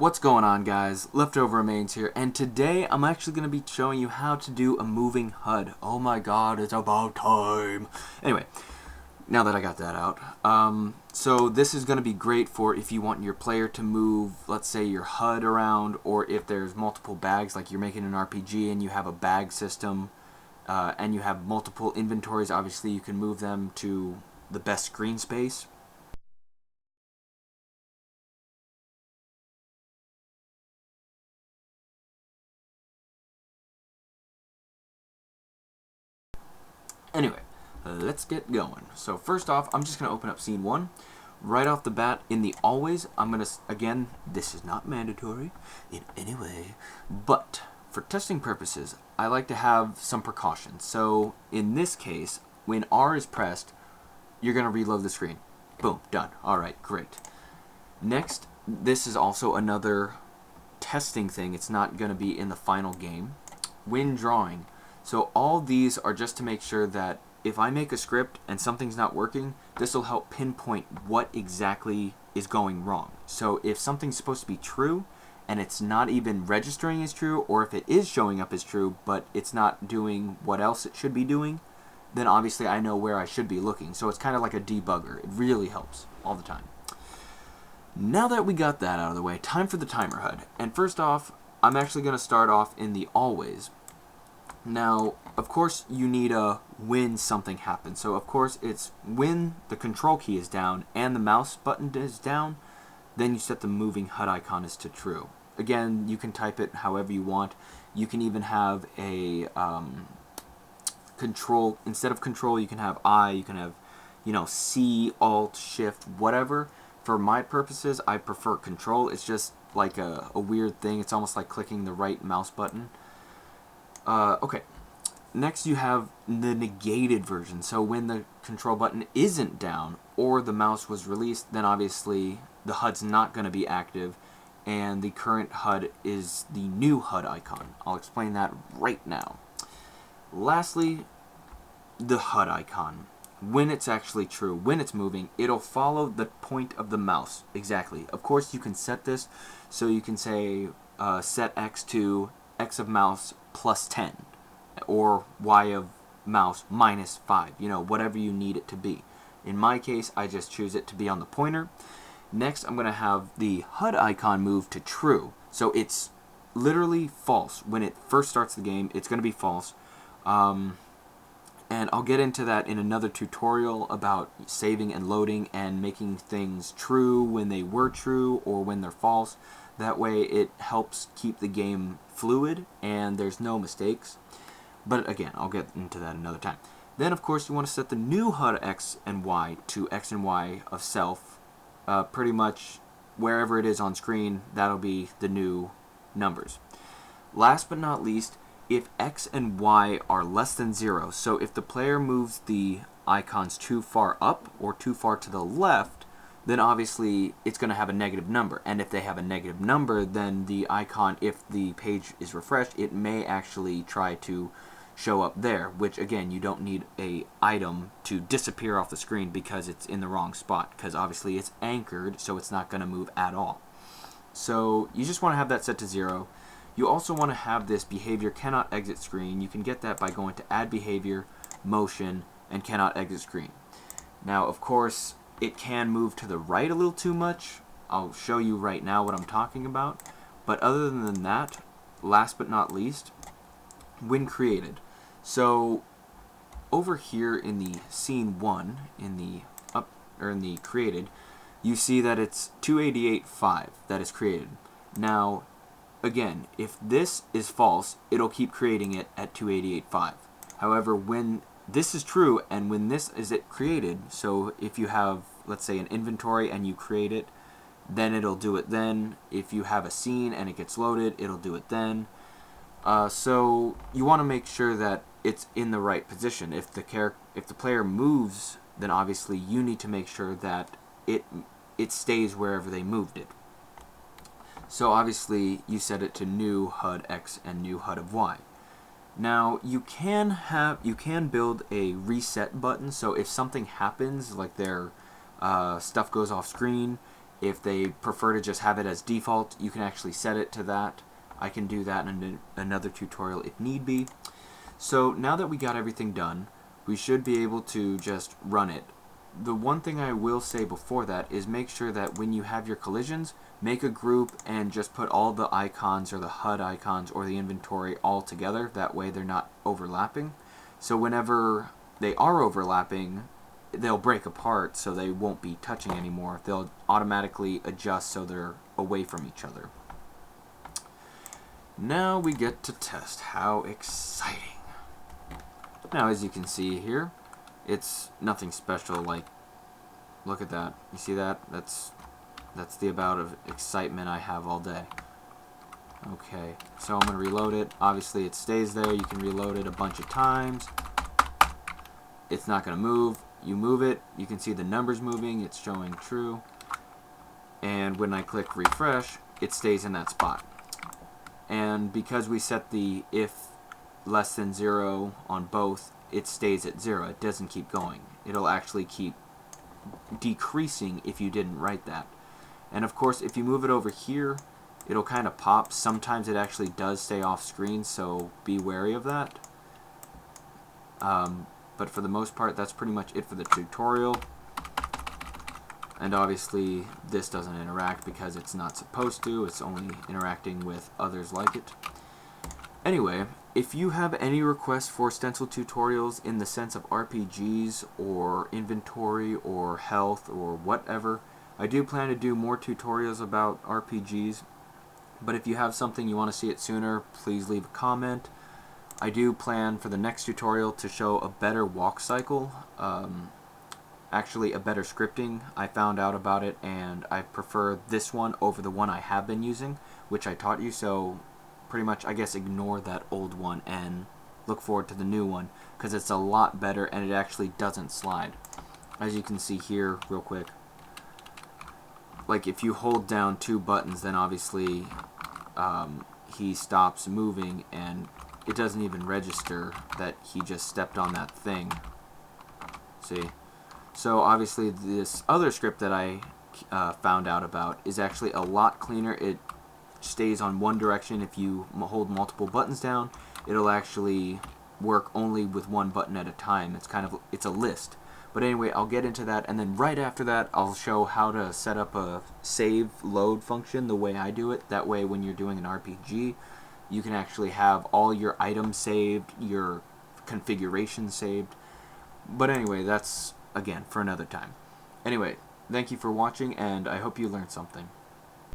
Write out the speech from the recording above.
What's going on, guys? Leftover Remains here, and today I'm actually going to be showing you how to do a moving HUD. Oh my god, it's about time! Anyway, now that I got that out, so this is going to be great for if you want your player to move, let's say, your HUD around, or if there's multiple bags, like you're making an RPG and you have a bag system, and you have multiple inventories. Obviously you can move them to the best screen space. Anyway, let's get going. So first off, I'm just going to open up scene 1. Right off the bat, in the always, I'm going to, again, this is not mandatory in any way, but for testing purposes, I like to have some precautions. So in this case, when R is pressed, you're going to reload the screen. Boom, done. Alright, great. Next, this is also another testing thing. It's not going to be in the final game. When drawing, so all these are just to make sure that if I make a script and something's not working, this will help pinpoint what exactly is going wrong. So if something's supposed to be true and it's not even registering as true, or if it is showing up as true but it's not doing what else it should be doing, then obviously I know where I should be looking. So it's kind of like a debugger. It really helps all the time. Now that we got that out of the way, time for the timer HUD. And first off, I'm actually going to start off in the always. Now, of course, you need a when something happens. So, of course, it's when the control key is down and the mouse button is down, then you set the moving HUD icon as to true. Again, you can type it however you want. You can even have a control, instead of control, you can have I, you can have, C, Alt, Shift, whatever. For my purposes, I prefer control. It's just like a weird thing. It's almost like clicking the right mouse button. Okay, next you have the negated version. So when the control button isn't down or the mouse was released, then obviously the HUD's not going to be active, and the current HUD is the new HUD icon. I'll explain that right now. Lastly, the HUD icon. When it's actually true, when it's moving, it'll follow the point of the mouse. Exactly. Of course, you can set this, so you can say set X to X of mouse plus 10 or Y of mouse minus 5, whatever you need it to be. In my case, I just choose it to be on the pointer. Next, I'm going to have the HUD icon move to true. So it's literally false. When it first starts the game, it's going to be false. And I'll get into that in another tutorial about saving and loading and making things true when they were true or when they're false. That way it helps keep the game fluid and there's no mistakes. But again, I'll get into that another time. Then, of course, you want to set the new HUD X and Y to X and Y of self. Pretty much wherever it is on screen, that'll be the new numbers. Last but not least, if X and Y are less than 0, so if the player moves the icons too far up or too far to the left, then obviously it's going to have a negative number. And if they have a negative number, then the icon, if the page is refreshed, it may actually try to show up there, which again, you don't need a item to disappear off the screen because it's in the wrong spot, because obviously it's anchored, so it's not going to move at all. So you just want to have that set to 0. You also want to have this behavior cannot exit screen. You can get that by going to add behavior, motion, and cannot exit screen. Now, of course, it can move to the right a little too much. I'll show you right now what I'm talking about. But other than that, last but not least, when created. So over here in the scene 1, in the created, you see that it's 288.5 that is created. Now, again, if this is false, it'll keep creating it at 288.5. However, when this is true and when this is it created, so if you have, let's say, an inventory and you create it, then it'll do it then. If you have a scene and it gets loaded, it'll do it then. So you want to make sure that it's in the right position. If the player moves, then obviously you need to make sure that it stays wherever they moved it. So obviously you set it to new HUD X and new HUD of Y. Now you can build a reset button, so if something happens, like their stuff goes off screen, If they prefer to just have it as default, you can actually set it to that. I can do that in another tutorial if need be. So now that we got everything done, we should be able to just run it. The one thing I will say before that is make sure that when you have your collisions, make a group and just put all the icons or the HUD icons or the inventory all together. That way they're not overlapping. So whenever they are overlapping, they'll break apart, so they won't be touching anymore. They'll automatically adjust so they're away from each other. Now we get to test. How exciting. Now, as you can see here, it's nothing special. Like, look at that. You see that? That's the amount of excitement I have all day. Okay, so I'm going to reload it. Obviously, it stays there. You can reload it a bunch of times. It's not going to move. You move it, you can see the numbers moving. It's showing true. And when I click refresh, it stays in that spot. And because we set the if less than 0 on both, it stays at 0. It doesn't keep going. It'll actually keep decreasing if you didn't write that. And of course, if you move it over here, it'll kind of pop. Sometimes it actually does stay off screen, so be wary of that. But for the most part, that's pretty much it for the tutorial. And obviously, this doesn't interact because it's not supposed to. It's only interacting with others like it. Anyway, if you have any requests for Stencyl tutorials in the sense of RPGs or inventory or health or whatever, I do plan to do more tutorials about RPGs. But if you have something you want to see it sooner, please leave a comment. I do plan for the next tutorial to show a better walk cycle, actually a better scripting. I found out about it and I prefer this one over the one I have been using, which I taught you, so pretty much I guess ignore that old one and look forward to the new one because it's a lot better and it actually doesn't slide. As you can see here real quick, like if you hold down 2 buttons, then obviously he stops moving and it doesn't even register that he just stepped on that thing. See? So obviously this other script that I found out about is actually a lot cleaner. It stays on one direction. If you hold multiple buttons down, it'll actually work only with one button at a time. It's a list. But anyway, I'll get into that, and then right after that I'll show how to set up a save load function the way I do it. That way when you're doing an RPG, you can actually have all your items saved, your configuration saved. But anyway, that's, again, for another time. Anyway, thank you for watching, and I hope you learned something.